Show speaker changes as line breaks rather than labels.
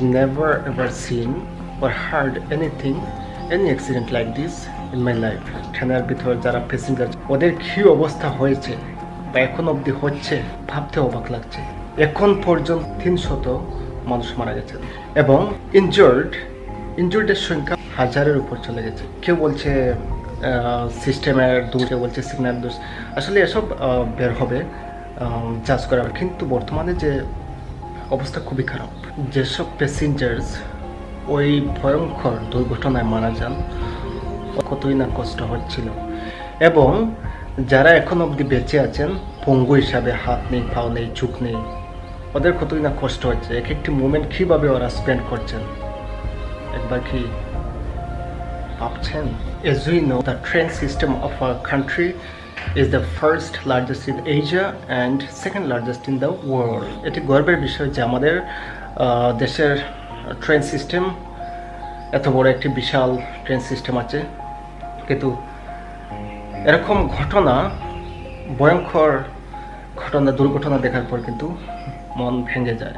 never ever seen or heard any accident like this in my life. ট্রেনের ভিতর যারা passenger ওদের কি অবস্থা হয়েছে বা এখন অবধি হচ্ছে ভাবতে অবাক লাগছে। এখন পর্যন্ত 300 মানুষ মারা গেছে এবং ইনজুর্ডের সংখ্যা 1000-এর উপর চলে গেছে। কেউ বলছে সিস্টেমের দোষ, কেউ বলছে সিগন্যাল দোষ। আসলে এসব বের হবে জাজ করা, কিন্তু বর্তমানে যে অবস্থা খুবই খারাপ। যেসব প্যাসেঞ্জার্স ওই ভয়ঙ্কর দুর্ঘটনায় মারা যান কতই না কষ্ট হচ্ছিল, এবং যারা এখন অবধি বেঁচে আছেন পঙ্গু হিসাবে, হাত নেই, পাও নেই, চোখ নেই, ওদের কতই না কষ্ট হচ্ছে। এক একটি মোমেন্ট কীভাবে ওরা স্পেন্ড করছেন একবার কি ভাবছেন? As we know, the train system of our country is the first largest in Asia and second largest in the world. এটি গর্বের বিষয় যে আমাদের দেশের ট্রেন সিস্টেম এত বড় একটি বিশাল ট্রেন সিস্টেম আছে, কিন্তু এরকম ঘটনা, ভয়ঙ্কর ঘটনা, দুর্ঘটনা দেখার পর কিন্তু মন ভেঙে যায়।